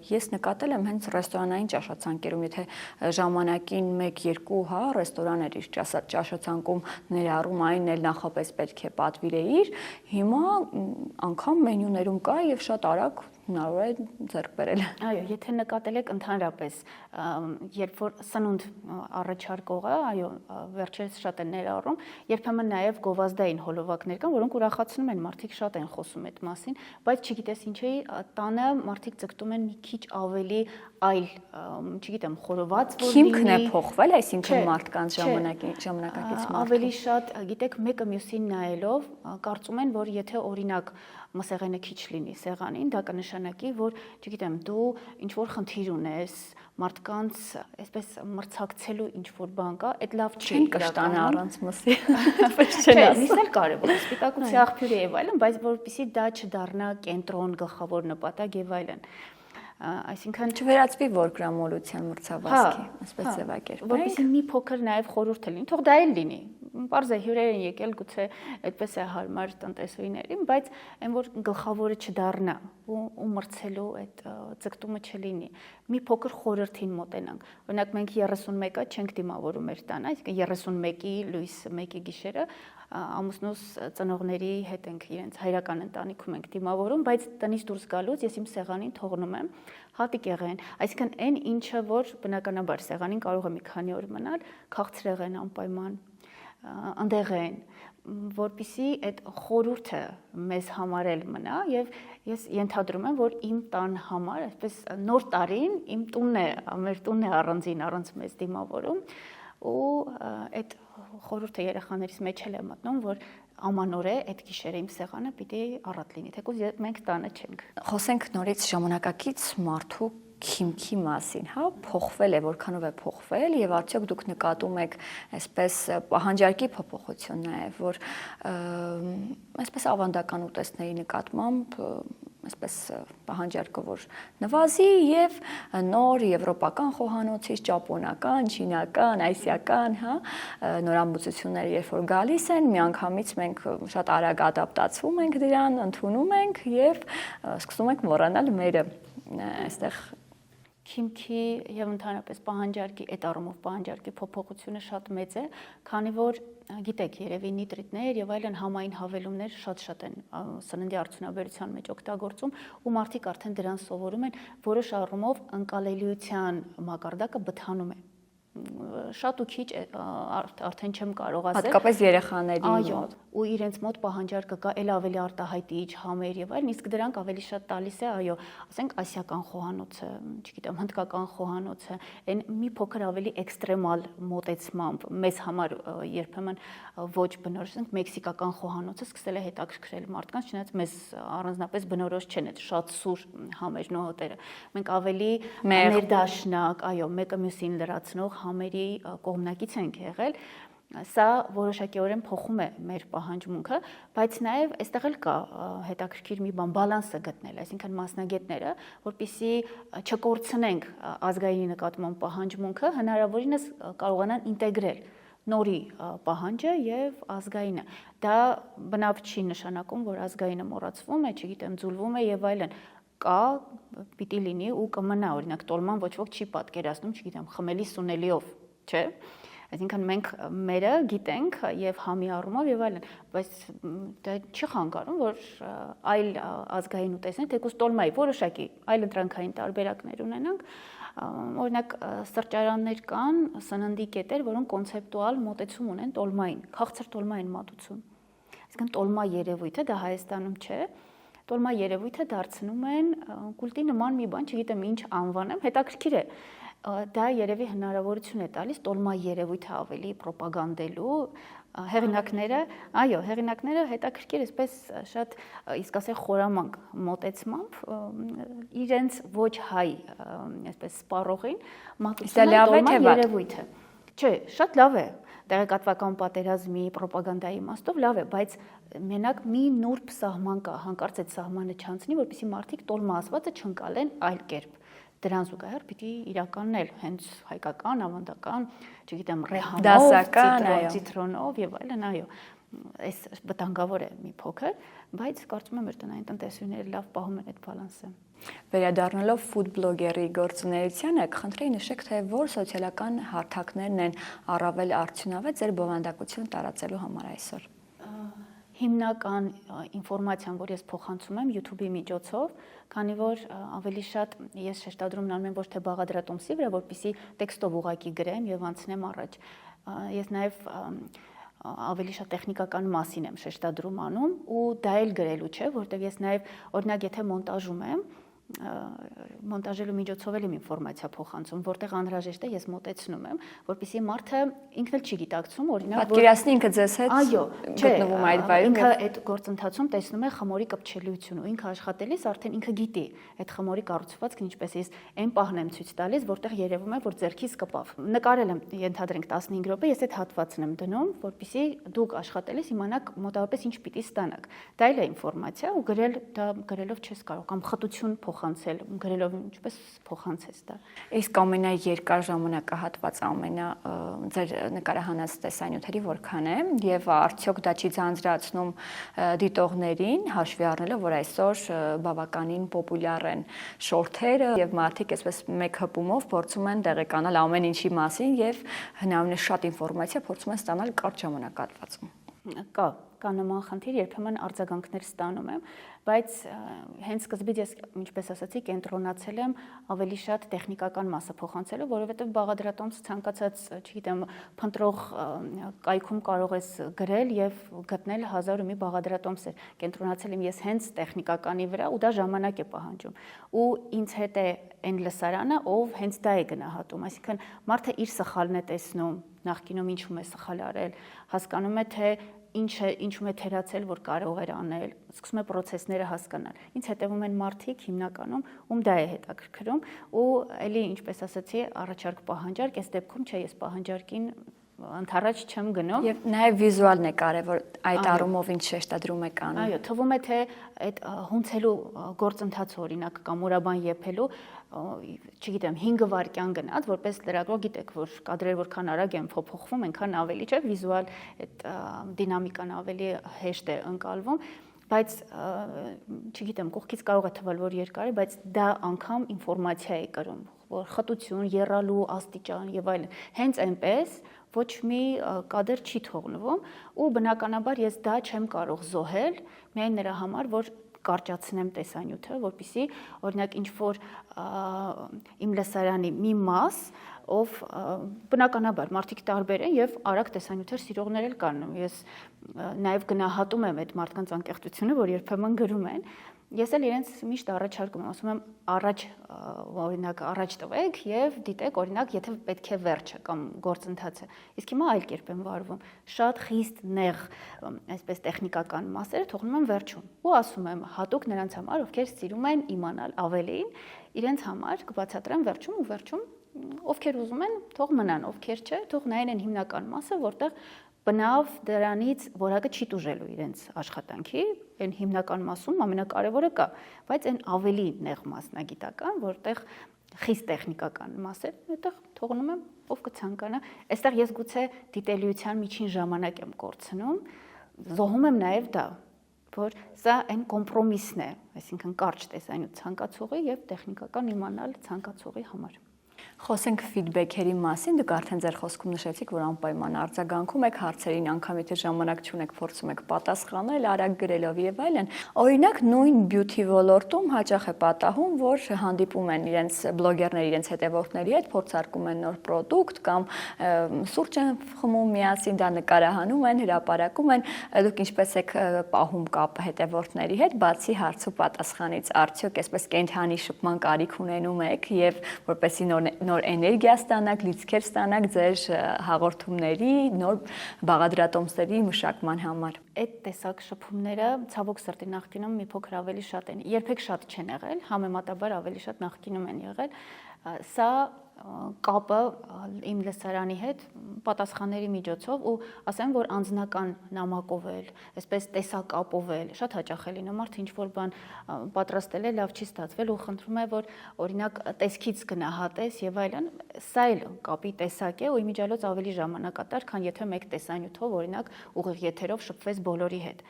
ես նկատել եմ հենց ռեստորանային ճաշացանկերում, եթե ժամանակին 1-2 ռեստորաններ իր ճաշացանկում ներառում, այն էլ նախապես պետք է պատվիրեիր, հիմա անգամ մենյուներում կա եւ շատ արագ հնարավոր է ձեռք բերել։ Այո, եթե նկատել եք ընդհանրապես, երբ որ սնունդ առաջարկողը, այո, վերջերս շատ են ներառում, երբեմն նաև գովազդային հոլովակներ կան, որոնք ուրախացնում են, մարդիկ շատ են խոսում այդ մասին, բայց չգիտես ինչի, տանը մարդիկ ձգտում են մի քիչ ավելի այլ, չգիտեմ, խորոված, որ լինի։ Քիմքն է փոխվել, այսինքն մարդկանց ժամանակակից մարդու։ Ավելի շատ, գիտեք, մեկը մյուսին նայելով, կարծում են, որ եթե օրինակ մսեղենը քիչ լինի սեղանին, դա կնշանակի, որ, չգիտեմ, դու ինչ որ խնդիր ունես, մարդկանց այսպես մրցակցելու ինչ որ բան կա, այդ լավ չի կշտանա առանց մսի։ Չէ, միսն էլ կարևոր է, սպիտակուցի աղբյուր է եւ այլն, բայց որպեսզի դա չդառնա կենտրոն, գլխավոր նպատակ եւ այլն։ Այսինքն չվերածվի որգրամոլության մրցավազքի, այսպես ձևակերպենք, որպեսզի մի փոքր նաև խորհուրդ լինի, թող դա էլ լինի։ Պարզ է հյուրեր են եկել, գուցե այդպես է հարմար տնտեսուհիներին, բայց այն որ գլխավորը չդառնա ու մրցելու այդ ձգտումը չլինի։ Մի փոքր խորհրդին մոտենանք։ Օրինակ մենք 31-ը չենք դիմավորում մեր տանը, այսինքն 31-ի լույս 1-ի գիշերը ամուսնուս ծնողների հետ ենք իրենց հայրական ընտանիքում ենք դիմավորում, բայց տնից դուրս գալուց ես իմ սեղանին թողնում եմ հատիկեղեն, այսինքն այն ինչը որ բնականաբար սեղանին կարող է մի քանի օր մնալ, քաղցրեղեն անպայման, անդեղեն, որպեսզի այդ խորհուրդը մեզ համարել մնա եւ ես ենթադրում եմ, որ իմ տան համար, այսպես նոր տարին իմ տունն է, մեր տունն է առանց մեզ դիմավորում ու այդ խորհուրդը երեխաներից մեջ էլ է մտնում, որ ամանոր է այդ գիշերը իմ սեղանը պիտի առատ լինի, թեկուզ մենք տանը չենք։ Խոսենք նորից ժամանակակից մարդու քիմքի մասին, հա, փոխվել է, որքանով է փոխվել եւ արդյոք դուք նկատում եք այսպես պահանջարկի փոփոխություն նաեւ, որ այսպես ավանդական ուտեստների նկատմամբ այսպես պահանջարկը որ նվազի եւ նոր եվրոպական խոհանոցից, ճապոնական, չինական, ասիական, հա, նորամուծությունները երբ որ գալիս են, միանգամից մենք շատ արագ ադապտացվում ենք դրան, ընդունում ենք եւ սկսում ենք մոռանալ մերը այստեղ քիմքի եւ ընդհանրապես պահանջարկի այդ առումով պահանջարկի փոփոխությունը շատ մեծ է, քանի որ գիտեք, երևի նիտրիտներ եւ այլն համային հավելումներ շատ են սննդի արդյունաբերության մեջ օգտագործում ու մարդիկ արդեն դրան սովորում են, որոշ առումով ընկալելիության մակարդակը բթանում է։ Շատ ու քիչ արդեն չեմ կարող ասել։ Հատկապես երեխաների մոտ։ Ու իրենց մոտ պահանջարկը կա էլ ավելի արտահայտիչ, համեր եւ այլն, իսկ դրանք ավելի շատ տալիս է, այո, ասենք ասիական խոհանոցը, չգիտեմ, հնդկական խոհանոցը, այն մի փոքր ավելի էքստրեմալ մոտեցմամբ մեզ համար երբեմն ոչ բնորոշ, ասենք մեքսիկական խոհանոցը սկսել է հետաքրքրել մարդկանց, չնայած մեզ առանձնապես բնորոշ չեն այդ շատ սուր համերն ու հոտերը։ Մենք ավելի ներդաշնակ, այո, մեկը մյուսին լրացնող համերի կողմնակից ենք եղել Սա որոշակիորեն փոխում է մեր պահանջմունքը, բայց նաև այստեղ էլ կա հետաքրքիր մի բան բալանսը գտնել, այսինքն մասնագետները, որպեսզի չկորցնենք ազգային նկատմամբ պահանջմունքը, հնարավորինս կարողանան ինտեգրել նորի պահանջը եւ ազգայինը։ Դա բնավ չի նշանակում, որ ազգայինը մոռացվում է, չգիտեմ, ձուլվում է եւ այլն։ Կա, պիտի լինի ու կմնա, օրինակ տոլման ոչ ոք չի պատկերացնում, չգիտեմ, խմելի սունելիով, չէ՞։ Այսինքն մենք մերը գիտենք եւ համի առումով եւ այլն, բայց դա չի խանգարում, որ այլ ազգային ուտեստներ, թեկուզ տոլմայի որոշակի այլ ընտրանքային տարբերակներ ունենանք, օրինակ սրճարաններ կան, սննդի կետեր, որոնք կոնցեպտուալ մոտեցում ունեն տոլմային, քաղցր տոլմային մատուցում։ Այսինքն տոլմա երևույթը դա Հայաստանում չէ, տոլմա երևույթը դարձնում են կուլտի նման մի բան, չգիտեմ ինչ անվանեմ, հետաքրքիր է։ Դա երևի հնարավորություն է տալիս տոլմա երևույթը ավելի պրոպագանդելու հեղինակները, այո, հեղինակները հետաքրքիր այսպես շատ իսկ ասել խորամանկ մոտեցմամբ իրենց ոչ հայ այսպես սպառողին մատուցում են տոլմա երևույթը։ Չէ, շատ լավ է։ Տեղեկատվական պատերազմի պրոպագանդայի իմաստով լավ է, բայց մենակ մի նուրբ սահման կա, հանկարծ այդ սահմանը չանցնի, որպեսզի մարդիկ տոլմա ասվածը չընկալեն այլ կերպ։ Դրան զուգահեռ պիտի իրականել հենց հայկական, ավանդական, չգիտեմ, ռեհանով, ցիտրոնով եւ այլն, այո։ Այս վտանգավոր է մի փոքր, բայց կարծում եմ, որ տնային տնտեսությունները լավ պահում են այդ բալանսը։ Վերադառնալով ֆուդ բլոգերի գործունեությանը, կխնդրեի նշեք, թե որ սոցիալական հարթակներն են առավել արդյունավետ ձեր բովանդակություն տարածելու համար այսօր։ Հիմնական ինֆորմացիան, որ ես փոխանցում եմ YouTube-ի միջոցով, քանի որ ավելի շատ ես շեշտադրումն անում եմ ոչ թե բաղադրատոմսի վրա, որպեսզի տեքստով ուղղակի գրեմ եւ անցնեմ առաջ։ Ես նաեւ ավելի շատ տեխնիկական մասին եմ շեշտադրում անում ու դա էլ գրելու չէ, որտեղ ես նաեւ օրինակ եթե մոնտաժում եմ, մոնտաժելու միջոցով էլ եմ ինֆորմացիա փոխանցում, որտեղ անհրաժեշտ է ես մոտեցնում եմ, որպեսզի մարդը ինքն էլ չի գիտակցում, օրինակ պատկերացնի ինքը ձեզ հետ գտնվում այդ վայրում, ինքը այդ գործընթացում տեսնում է խմորի կպչելիությունը, ու ինքը աշխատելիս արդեն ինքը գիտի այդ խմորի կառուցվածքն ինչպես է, այն պահն եմ ցույց տալիս, որտեղ երևում է, որ ձեռքից կպավ։ Նկարել եմ, ենթադրենք 15 րոպե, ես այդ հատվածն եմ դնում, որպեսզի դուք աշխատելիս իմանաք մոտավորապես ինչ պիտի ստանաք։ Դա էլ է ինֆորմացիա ու գրել, դա գրելով չես կարող կամ խտություն փոխանցել, գրելով ինչպես փոխանցես դա։ Իսկ ամենաերկար ժամանակահատվածը ձեր նկարահանած տեսանյութերի որքան է եւ արդյոք դա չի ձանձրացնում դիտողներին, հաշվի առնելով, որ այսօր բավականին պոպուլյար են շորթերը եւ մարդիկ այսպես մեկ հպումով փորձում են տեղեկանալ ամեն ինչի մասին եւ հնարավորինս շատ ինֆորմացիա փորձում են ստանալ կարճ ժամանակահատվածում։ Կա նման խնդիր, երբեմն արձագանքներ ստանում եմ, բայց հենց սկզբից ես, ինչպես ասացի, կենտրոնացել եմ ավելի շատ տեխնիկական մասը փոխանցելու, որովհետև բաղադրատոմս ցանկացած, չգիտեմ, փնտրող կայքում կարող ես գրել եւ գտնել 1000 ու մի բաղադրատոմսեր։ Կենտրոնացել եմ ես հենց տեխնիկականի վրա ու դա ժամանակ է պահանջում։ Ու ինձ հետ է այն լսարանը, ով հենց դա է գնահատում, այսինքն մարդը իր սխալն է տեսնում, նախկինում ինչում է սխալ արել, հասկանում է թե ինչում է թերացել, որ կարող էր անել, սկսում է process-ները հասկանալ։ Ինձ հետևում են մարդիկ հիմնականում, ում դա է հետաքրքրում ու էլի ինչպես ասացի, առաջարկ պահանջարկ, այս դեպքում չէ, ես պահանջարկին ընդառաջ չեմ գնում։ Եվ նաև վիզուալն է կարևոր, այդ առումով ինչ շեշտադրում եք անում։ Այո, թվում է թե այդ հունցելու գործընթացը օրինակ կամ մուրաբան եփելու, չգիտեմ, 5 վայրկյան գնաց, որպես լրագրող գիտեք, որ կադրերը որքան արագ են փոփոխվում, այնքան ավելի չէ, վիզուալ այդ դինամիկան ավելի հեշտ է ընկալվում, բայց չգիտեմ, կողքից կարող է թվալ, որ երկար է, բայց դա անգամ ինֆորմացիա է կրում, որ խտություն, եռալու աստիճան եւ այլն։ Հենց այնպես ոչ մի կադր չի թողնվում ու բնականաբար ես դա չեմ կարող զոհել միայն նրա համար, որ կարճացնեմ տեսանյութը, որպեսզի օրինակ ինչ որ իմ լսարանի մի մաս, ով բնականաբար մարդիկ տարբեր են եւ արագ տեսանյութեր սիրողներ էլ կան։ Ես նաեւ գնահատում եմ այդ մարդկանց անկեղծությունը, որ երբեմն գրում են։ Ես էլ իրենց միշտ առաջարկում եմ, ասում եմ օրինակ առաջ տվեք եւ դիտեք օրինակ եթե պետք է վերջը կամ գործընթացը։ Իսկ հիմա այլ կերպ եմ վարվում։ Շատ խիստ նեղ այսպես տեխնիկական մասերը թողնում եմ վերջում ու ասում եմ հատուկ նրանց համար, ովքեր սիրում են իմանալ ավելին, իրենց համար կբացատրեմ վերջում ու վերջում ովքեր ուզում են, թող մնան, ովքեր չէ, թող նայեն այն հիմնական մասը, որտեղ բնավ դրանից որակը չի տուժելու իրենց աշխատանքի, այն հիմնական մասում ամենակարևորը կա, բայց այն ավելի նեղ մասնագիտական, որտեղ խիստ տեխնիկական մասեր, այդտեղ թողնում եմ ով կցանկանա, այստեղ ես գուցե դիտելիության միջին ժամանակ եմ կորցնում, զոհում եմ նաև դա, որ սա այն կոմպրոմիսն է, այսինքն կարճ տեսանյութ ցանկացողի եւ տեխնիկական իմանալ ցանկացողի համար։ Խոսենք ֆիդբեքերի մասին, դուք արդեն ձեր խոսքում նշեցիք, որ անպայման արձագանքում եք հարցերին, անգամ եթե ժամանակ չունեք, փորձում եք պատասխանել, արագ գրելով եւ այլն։ Օրինակ, նույն բյութի ոլորտում հաճախ է պատահում, որ հանդիպում են իրենց բլոգերները իրենց հետևորդների հետ, փորձարկում են նոր պրոդուկտ կամ սուրճ են խմում միասին, դա նկարահանում են, հրապարակում են։ Դուք ինչպես եք պահում կապը հետևորդների հետ, բացի հարց ու պատասխանից, արդյոք այսպես կենթանի շփման կարիք ունենում եք եւ որպեսզի նոր էներգիա ստանաք, լիցքեր ստանաք ձեր հաղորդումների, նոր բաղադրատոմսերի մշակման համար։ Այդ տեսակ շփումները ցավոք սրտի նախկինում մի փոքր ավելի շատ են, երբեք շատ չեն եղել, համեմատաբար ավելի շատ նախկինում են եղել։ Սա կապը իմ լսարանի հետ պատասխանների միջոցով ու ասեմ, որ անձնական նամակով էլ, այսպես տեսակապով էլ շատ հաճախ է լինում, մարդը ինչ-որ բան պատրաստել է, լավ չի ստացվել ու խնդրում է, որ օրինակ տեսքից գնահատես եւ այլն, սա էլ կապի տեսակ է ու իմիջիալոց ավելի ժամանակատար, քան եթե մեկ տեսանյութով օրինակ ուղիղ եթերով շփվես բոլորի հետ։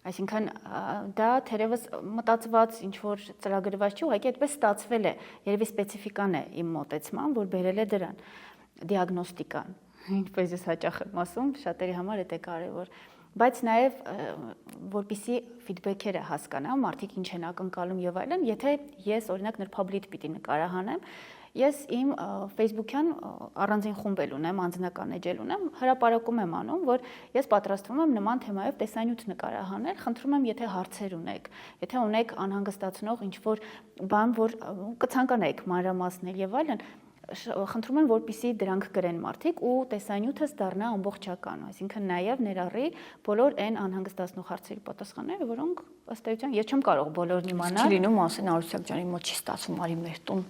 Այսինքն դա թերևս մտածված ինչ-որ ծրագրված չի, ուղղակի այդպես ստացվել է, երևի սպეციფიკան է իմ մոտեցման, որ բերել է դրան, դիագնոստիկան, ինչպես ես հաճախ եմ ասում, շատերի համար դա է կարևոր, բայց նաև որպեսզի ֆիդբեքերը հասկանամ, մարդիկ ինչ են ակնկալում եւ այլն, եթե ես օրինակ նրբաբլիթ պիտի նկարահանեմ, ես իմ Facebook-յան առանձին խումբ ունեմ, անձնական էջել ունեմ, հրապարակում եմ անում, որ ես պատրաստվում եմ նման թեմայով տեսանյութ նկարահանել, խնդրում եմ, եթե հարցեր ունեք, եթե ունեք անհանգստացնող ինչ-որ բան, որ կցանկանայիք մանրամասնել եւ այլն, խնդրում եմ, որպեսզի դրանք գրեն մարդիկ ու տեսանյութս դառնա ամբողջական, այսինքն նաև ներառի բոլոր այն անհանգստացնող հարցերի պատասխանները, որոնք ըստ էության ես չեմ կարող բոլորն իմանալ։ Չի լինում ասեն Արուսյակ ջանի մոտ չի ստացվում, արի մեր տուն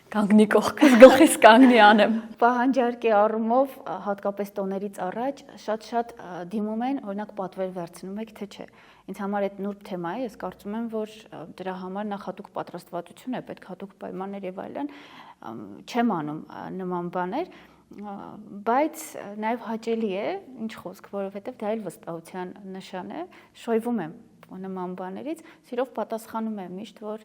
կանգնի կողքից գլխիս կանգնի անեմ։ Պահանջարկի առումով հատկապես տոներից առաջ շատ դիմում են, օրինակ պատվեր վերցնում եք, թե չէ։ Ինձ համար այդ նուրբ թեմա է, ես կարծում եմ, որ դրա համար նախ հատուկ պատրաստվածություն է, պետք հատուկ պայմաններ եւ այլն, չեմ անում նման բաներ, բայց նաև հաճելի է, ինչ խոսք, որովհետեւ դա էլ վստահության նշան է, շոյվում եմ նման բաներից, սիրով պատասխանում եմ միշտ, որ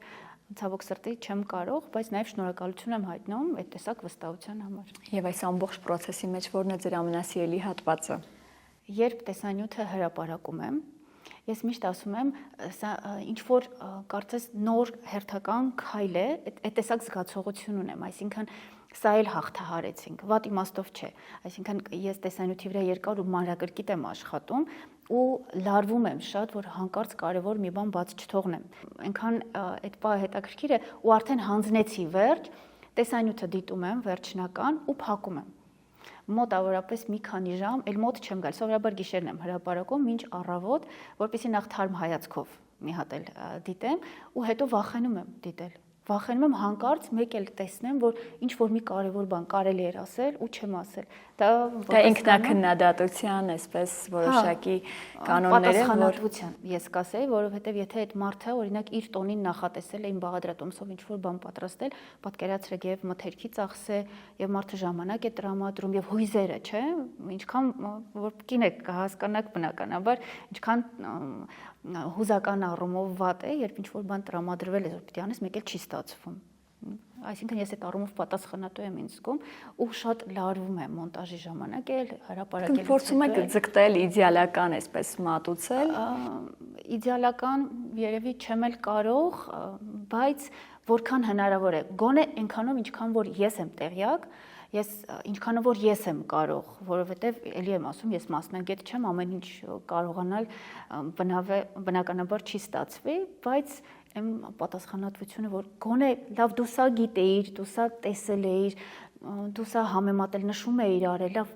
ցավոք սրտի չեմ կարող, բայց նաև շնորհակալություն եմ հայտնում այդ տեսակ վստահության համար։ Եվ այս ամբողջ process-ի մեջ որն է ձեր ամենասիրելի հատվածը։ Երբ տեսանյութը հրապարակում եմ, ես միշտ ասում եմ, սա ինչ որ կարծես նոր հերթական քայլ է, այդ տեսակ զգացողություն ունեմ, այսինքն սա էլ հաղթահարեցինք, վատ իմաստով չէ, այսինքն ես տեսանյութի վրա երկար ու մանրակրկիտ եմ աշխատում ու լարվում եմ շատ, որ հանկարծ կարևոր մի բան բաց չթողնեմ։ Այնքան այդ բանը հետաքրքիր է ու արդեն հանձնեցի վերջ, տեսանյութը դիտում եմ վերջնական ու փակում եմ։ Մոտավորապես մի քանի ժամ, էլ մոտ չեմ գալ, սովորաբար գիշերն եմ հրապարակում, մինչ առավոտ, որպեսզի նախ թարմ հայացքով մի հատ էլ դիտեմ ու հետո վախենում եմ դիտել։ Վախենում եմ հանկարծ մեկ էլ տեսնեմ, որ ինչ որ մի կարևոր բան կարելի էր ասել ու չեմ ասել։ Դա ինքնակննադատության, այսպես որոշակի կանոններ են, պատասխանատվության ես կասեի, որովհետև եթե այդ մարդը օրինակ իր տոնին նախատեսել է իմ բաղադրատոմսով ինչ որ բան պատրաստել, պատկերացրեք եւ մթերքի ծախսե եւ մարդը ժամանակ է տրամադրում եւ հույզերը, չէ՞, ինչքան որ կին եք կհասկանաք բնականաբար, ինչքան հուզական առումով վատ է, երբ ինչ որ բան տրամադրվել է, որ պիտի անես, մեկ էլ չի ստացվում։ Այսինքն ես այդ առումով պատասխանատու եմ ինձ զգում ու շատ լարվում եմ մոնտաժի ժամանակ էլ հրապարակել։ Փորձում եք ձգտել իդեալական, այսպես մատուցել։ Իդեալական երևի չեմ էլ կարող, բայց որքան հնարավոր է, գոնե այնքանով ինչքան որ ես եմ տեղյակ, ես ինչքանով որ ես եմ կարող, որովհետև էլի եմ ասում, ես մասնագետ չեմ, ամեն ինչ կարողանալ բնականաբար չի ստացվի, բայց եմ պատասխանատվությունը, որ գոնե լավ դու սա գիտեիր, դու սա տեսել էիր, դու սա համեմատել նշում էիր արել, լավ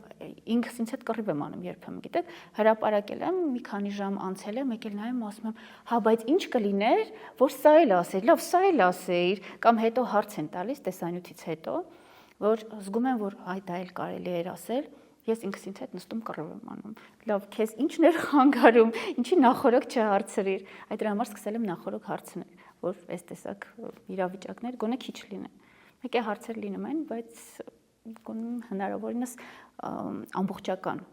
ինքս ինձ հետ կռիվ եմ անում երբեմն, գիտեք, հրապարակել եմ, մի քանի ժամ անցել է, մեկ էլ նայում ասում եմ, հա, բայց ինչ կլիներ, որ սա էլ ասեիր, լավ սա էլ ասեիր, կամ հետո հարց են տալիս տեսանյութից հետո, որ զգում եմ, որ այ դա էլ կարելի էր ասել, ես ինքս ինձ հետ նստում կռիվ եմ անում։ Լավ, քեզ ի՞նչն էր խանգարում, ինչի նախորոք չհարցրիր։ Այդ դրա համար սկսել եմ նախորոք հարցնել, որ այս տեսակ իրավիճակներ գոնե քիչ լինեն։ Մեկ է հարցեր լինում են, բայց գոնե հնարավորինս ամբողջական,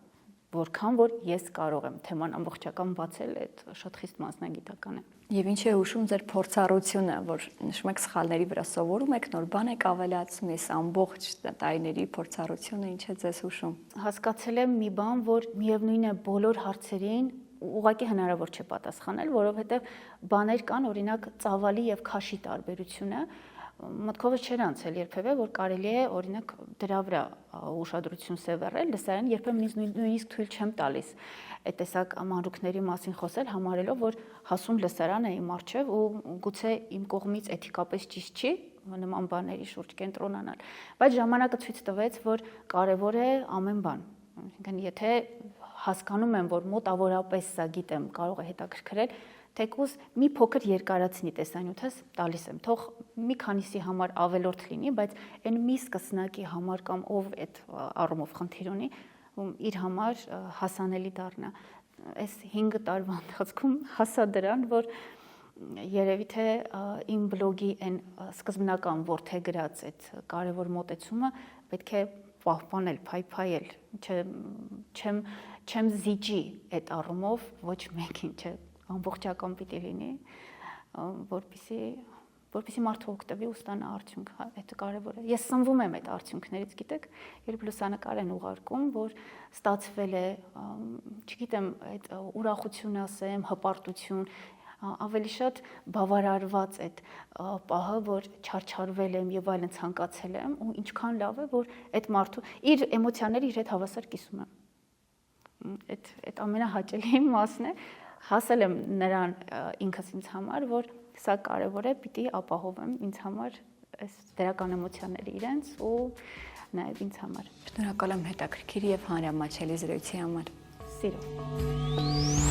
որքան որ ես կարող եմ թեման ամբողջական բացել, այդ շատ խիստ մասնագիտական է։ Եվ ինչ է հուշում ձեր փորձառությունը, որ նշում եք սխալների վրա սովորում եք, նոր բան եք ավելացում, այս ամբողջ տարիների փորձառությունը ինչ է ձեզ հուշում։ Հասկացել եմ մի բան, որ միևնույն է բոլոր հարցերին ուղղակի հնարավոր չէ պատասխանել, որովհետև բաներ կան, օրինակ ծավալի եւ քաշի տարբերությունը, մտքովս չէր անցել երբևէ, որ կարելի է օրինակ դրա վրա ուշադրություն սևեռել, լսարան երբեմն նույնիսկ թույլ չեմ տալիս այդ տեսակ մանրուքների մասին խոսել, համարելով, որ հասուն լսարան է իմ առջև ու գուցե իմ կողմից էթիկապես ճիշտ չի նման բաների շուրջ կենտրոնանալ, բայց ժամանակը ցույց տվեց, որ կարևոր է ամեն բան, այսինքն եթե հասկանում եմ, որ մոտավորապես սա գիտեմ, կարող է հետաքրքրել, թեկուզ մի փոքր երկարացնի տեսանյութս տալիս եմ, թող մի քանիսի համար ավելորդ լինի, բայց այն մի սկսնակի համար կամ ով այդ առումով խնդիր ունի, իր համար հասանելի դառնա։ Այս 5 տարվա ընթացքում հասա դրան, որ երևի թե իմ բլոգի այն սկզբնական ворթե գրած այդ կարևոր մոտեցումը պետք է պահպանել, փայփայել, չեմ զիջի այդ առումով ոչ մեկին, չէ, ամբողջական պիտի լինի, որպեսզի մարդը օգտվի ու ստանա արդյունք, այդ կարևոր է։ Ես սնվում եմ այդ արդյունքներից, գիտեք, երբ լուսանկար են ուղարկում, որ ստացվել է, չգիտեմ, այդ ուրախություն ասեմ, հպարտություն, ավելի շատ բավարարված այդ պահը, որ չարչարվել եմ եւ այլն ցանկացել եմ ու ինչքան լավ է, որ այդ մարդու իր էմոցիաները իր հետ հավասար կիսում եմ։ Այդ ամենահաճելի մասն է, հասել եմ նրան ինքս ինձ համար, որ սա կարևոր է, պիտի ապահովեմ ինձ համար այս դրական էմոցիաները իրենց ու նաեւ ինձ համար։ Շնորհակալ եմ հետաքրքիր եւ հանրամատչելի զրույցի համար։ Սիրո։